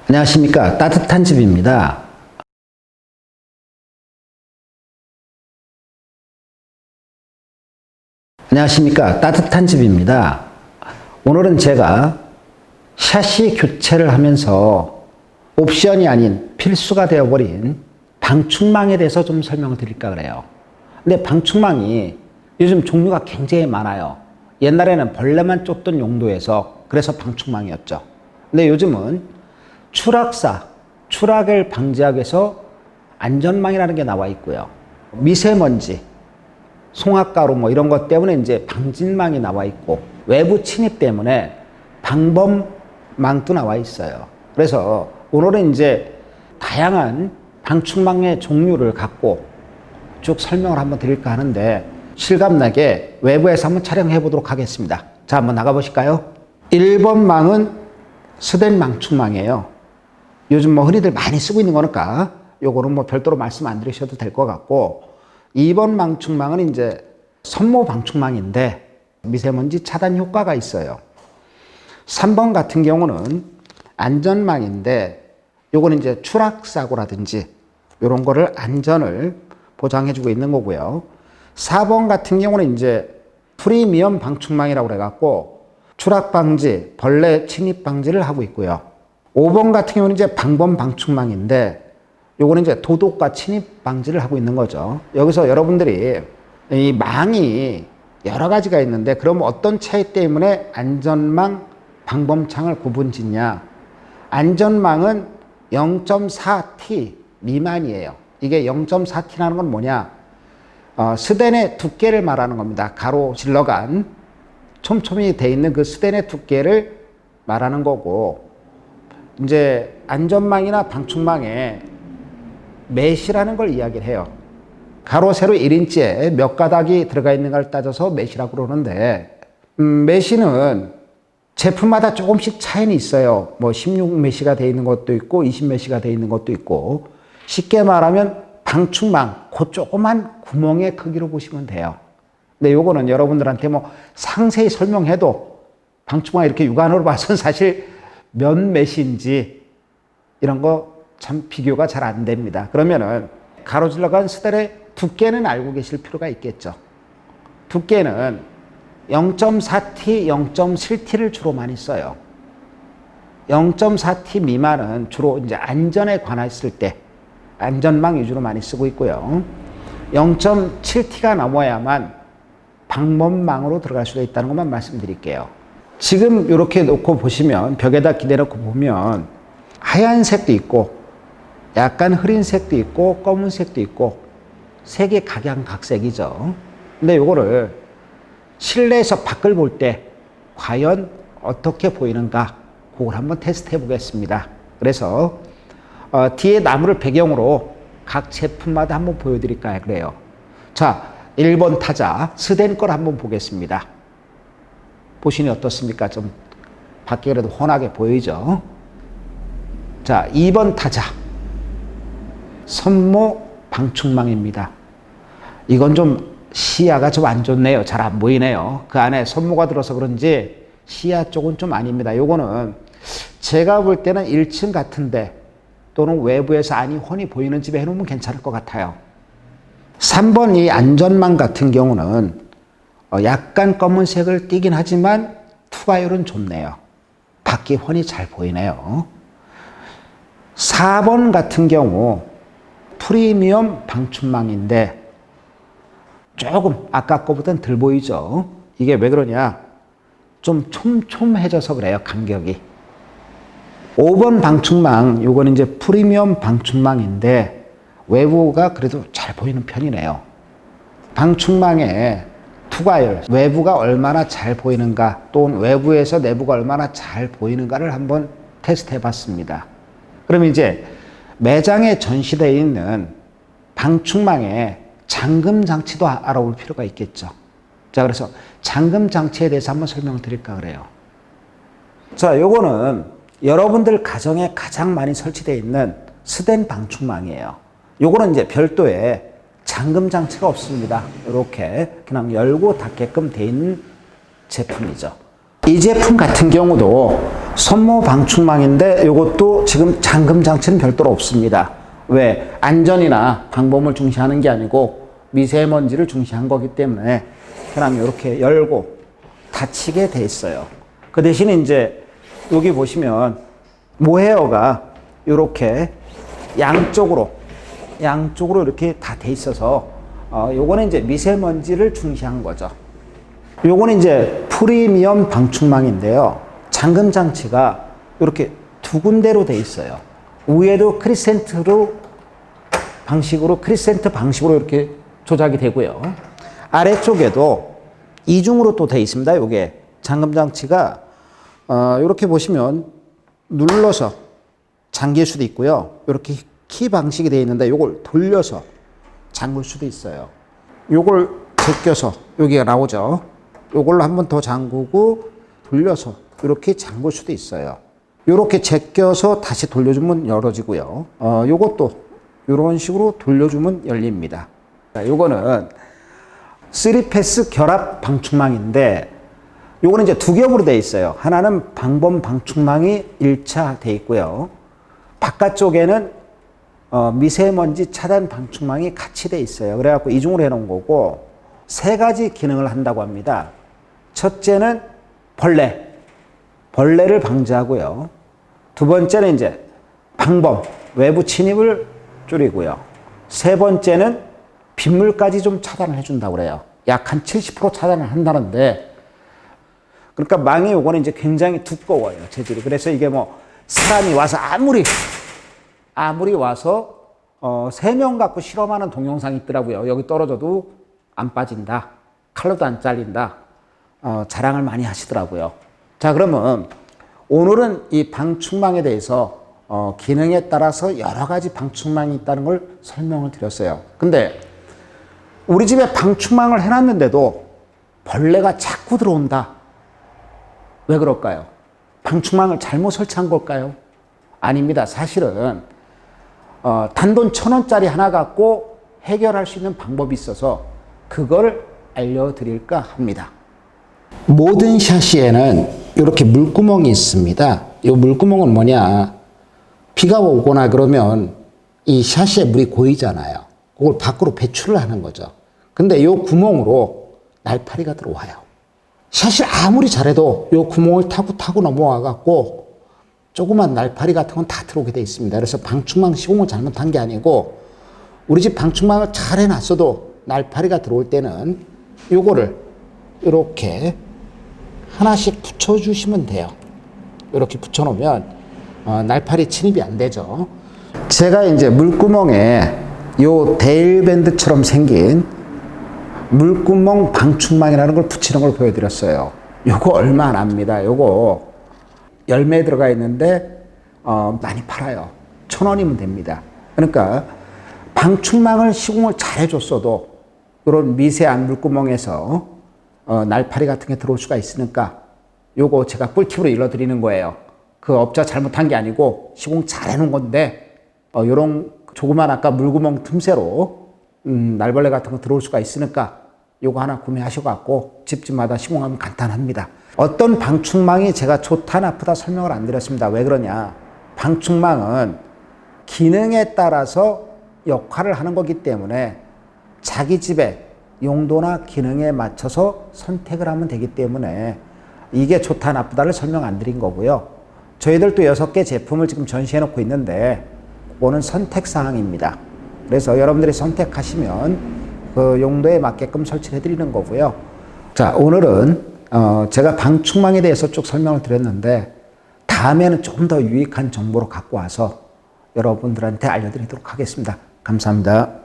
안녕하십니까. 따뜻한 집입니다. 안녕하십니까. 따뜻한 집입니다. 오늘은 제가 샤시 교체를 하면서 옵션이 아닌 필수가 되어버린 방충망에 대해서 좀 설명을 드릴까 그래요. 근데 방충망이 요즘 종류가 굉장히 많아요. 옛날에는 벌레만 쫓던 용도에서 그래서 방충망이었죠. 근데 요즘은 추락을 방지하기 위해서 안전망이라는 게 나와 있고요. 미세먼지, 송화가루 뭐 이런 것 때문에 이제 방진망이 나와 있고, 외부 침입 때문에 방범망도 나와 있어요. 그래서 오늘은 이제 다양한 방충망의 종류를 갖고 쭉 설명을 한번 드릴까 하는데, 실감나게 외부에서 한번 촬영해 보도록 하겠습니다. 자, 한번 나가 보실까요? 1번 망은 스덴 방충망이에요. 요즘 뭐 흔히들 많이 쓰고 있는 거니까 요거는 뭐 별도로 말씀 안 드리셔도 될 것 같고, 2번 방충망은 이제 선모 방충망인데 미세먼지 차단 효과가 있어요. 3번 같은 경우는 안전망인데 요거는 이제 추락사고라든지 요런 거를 안전을 보장해주고 있는 거고요. 4번 같은 경우는 이제 프리미엄 방충망이라고 그래갖고 추락 방지, 벌레 침입 방지를 하고 있고요. 5번 같은 경우는 이제 방범 방충망인데 요거는 이제 도둑과 침입 방지를 하고 있는 거죠. 여기서 여러분들이 이 망이 여러 가지가 있는데, 그럼 어떤 차이 때문에 안전망, 방범창을 구분 짓냐? 안전망은 0.4T 미만이에요. 이게 0.4T라는 건 뭐냐? 스덴의 두께를 말하는 겁니다. 가로 질러간 촘촘히 돼 있는 그 스덴의 두께를 말하는 거고, 이제 안전망이나 방충망에 메시라는 걸 이야기를 해요. 가로 세로 1인치에 몇 가닥이 들어가 있는가를 따져서 메시라고 그러는데, 메시는 제품마다 조금씩 차이는 있어요. 뭐 16메시가 돼 있는 것도 있고 20메시가 돼 있는 것도 있고, 쉽게 말하면 방충망, 그 조그만 구멍의 크기로 보시면 돼요. 근데 요거는 여러분들한테 뭐 상세히 설명해도 방충망 이렇게 육안으로 봐서는 사실 몇 메시인지 이런 거 참 비교가 잘 안 됩니다. 그러면은 가로질러간 스덴의 두께는 알고 계실 필요가 있겠죠. 두께는 0.4T, 0.7T를 주로 많이 써요. 0.4T 미만은 주로 이제 안전에 관했을 때 안전망 위주로 많이 쓰고 있고요. 0.7T가 넘어야만 방범망으로 들어갈 수가 있다는 것만 말씀드릴게요. 지금 이렇게 놓고 보시면, 벽에다 기대놓고 보면 하얀색도 있고 약간 흐린 색도 있고 검은색도 있고 색이 각양각색이죠. 근데 요거를 실내에서 밖을 볼 때 과연 어떻게 보이는가, 그걸 한번 테스트 해 보겠습니다. 그래서 뒤에 나무를 배경으로 각 제품마다 한번 보여드릴까 그래요. 자, 1번 타자 스덴 걸 한번 보겠습니다. 보시니 어떻습니까? 좀 밖에 그래도 훤하게 보이죠? 자, 2번 타자 선모 방충망입니다. 이건 좀 시야가 좀 안 좋네요. 잘 안 보이네요. 그 안에 선모가 들어서 그런지 시야 쪽은 좀 아닙니다. 요거는 제가 볼 때는 1층 같은데 또는 외부에서 안이 훤히 보이는 집에 해놓으면 괜찮을 것 같아요. 3번 이 안전망 같은 경우는 약간 검은색을 띠긴 하지만 투과율은 좋네요. 밖이 훤히 잘 보이네요. 4번 같은 경우 프리미엄 방충망인데 조금 아까 거보다는 덜 보이죠. 이게 왜 그러냐? 좀 촘촘해져서 그래요, 간격이. 5번 방충망, 요거는 이제 프리미엄 방충망인데 외부가 그래도 잘 보이는 편이네요. 방충망의 투과율, 외부가 얼마나 잘 보이는가, 또는 외부에서 내부가 얼마나 잘 보이는가를 한번 테스트 해봤습니다. 그럼 이제 매장에 전시되어 있는 방충망의 잠금 장치도 알아볼 필요가 있겠죠. 자, 그래서 잠금 장치에 대해서 한번 설명을 드릴까 그래요. 자, 요거는 여러분들 가정에 가장 많이 설치되어 있는 스덴 방충망이에요. 요거는 이제 별도의 잠금 장치가 없습니다. 이렇게 그냥 열고 닫게끔 되어 있는 제품이죠. 이 제품 같은 경우도 손모 방충망인데 이것도 지금 잠금 장치는 별도로 없습니다. 왜? 안전이나 방범을 중시하는 게 아니고 미세먼지를 중시한 거기 때문에 그냥 이렇게 열고 닫히게 돼 있어요. 그 대신에 이제 여기 보시면 모헤어가 이렇게 양쪽으로 이렇게 다 돼 있어서 요거는 이제 미세먼지를 중시한 거죠. 요거는 이제 프리미엄 방충망인데요. 잠금 장치가 이렇게 두 군데로 돼 있어요. 위에도 크리센트 방식으로 이렇게 조작이 되고요. 아래쪽에도 이중으로 또 돼 있습니다. 요게 잠금 장치가 이렇게 보시면 눌러서 잠길 수도 있고요. 이렇게 키 방식이 되어 있는데 요걸 돌려서 잠글 수도 있어요. 요걸 제껴서 여기가 나오죠. 요걸로 한 번 더 잠그고 돌려서 이렇게 잠글 수도 있어요. 이렇게 제껴서 다시 돌려주면 열어지고요. 요것도 이런 식으로 돌려주면 열립니다. 요거는 3패스 결합 방충망인데 요거는 이제 두 겹으로 되어 있어요. 하나는 방범 방충망이 1차 되어 있고요. 바깥쪽에는 미세먼지 차단 방충망이 같이 되어 있어요. 그래갖고 이중으로 해놓은 거고 세 가지 기능을 한다고 합니다. 첫째는 벌레를 방지하고요. 두 번째는 이제 방범, 외부 침입을 줄이고요. 세 번째는 빗물까지 좀 차단을 해준다고 그래요. 약 한 70% 차단을 한다는데, 그러니까 망이 요거는 이제 굉장히 두꺼워요, 재질이. 그래서 이게 뭐 사람이 와서 아무리 와서 3명 갖고 실험하는 동영상이 있더라고요. 여기 떨어져도 안 빠진다, 칼로도 안 잘린다, 자랑을 많이 하시더라고요. 자, 그러면 오늘은 이 방충망에 대해서 기능에 따라서 여러 가지 방충망이 있다는 걸 설명을 드렸어요. 근데 우리 집에 방충망을 해놨는데도 벌레가 자꾸 들어온다. 왜 그럴까요? 방충망을 잘못 설치한 걸까요? 아닙니다. 사실은 단돈 1,000원짜리 하나 갖고 해결할 수 있는 방법이 있어서 그걸 알려드릴까 합니다. 모든 샤시에는 이렇게 물구멍이 있습니다. 이 물구멍은 뭐냐? 비가 오거나 그러면 이 샤시에 물이 고이잖아요. 그걸 밖으로 배출을 하는 거죠. 근데 이 구멍으로 날파리가 들어와요. 샤시를 아무리 잘해도 이 구멍을 타고 넘어와 갖고 조그만 날파리 같은 건 다 들어오게 돼 있습니다. 그래서 방충망 시공을 잘못한 게 아니고 우리 집 방충망을 잘 해놨어도 날파리가 들어올 때는 요거를 이렇게 하나씩 붙여주시면 돼요. 이렇게 붙여놓으면 날파리 침입이 안 되죠. 제가 이제 물구멍에 요 데일밴드처럼 생긴 물구멍 방충망이라는 걸 붙이는 걸 보여드렸어요. 요거 얼마 안 합니다. 요거 열매 들어가 있는데 많이 팔아요. 1,000원이면 됩니다. 그러니까 방충망을 시공을 잘 해줬어도 이런 미세한 물구멍에서 날파리 같은 게 들어올 수가 있으니까 요거 제가 꿀팁으로 일러드리는 거예요. 그 업자 잘못한 게 아니고 시공 잘 해놓은 건데 요런 조그만 아까 물구멍 틈새로 날벌레 같은 거 들어올 수가 있으니까 요거 하나 구매하셔갖고 집집마다 시공하면 간단합니다. 어떤 방충망이 제가 좋다 나쁘다 설명을 안 드렸습니다. 왜 그러냐? 방충망은 기능에 따라서 역할을 하는 거기 때문에 자기 집의 용도나 기능에 맞춰서 선택을 하면 되기 때문에 이게 좋다 나쁘다를 설명 안 드린 거고요. 저희들도 6개 제품을 지금 전시해 놓고 있는데 그거는 선택 사항입니다. 그래서 여러분들이 선택하시면 그 용도에 맞게끔 설치해 드리는 거고요. 자, 오늘은 제가 방충망에 대해서 쭉 설명을 드렸는데 다음에는 좀 더 유익한 정보를 갖고 와서 여러분들한테 알려드리도록 하겠습니다. 감사합니다.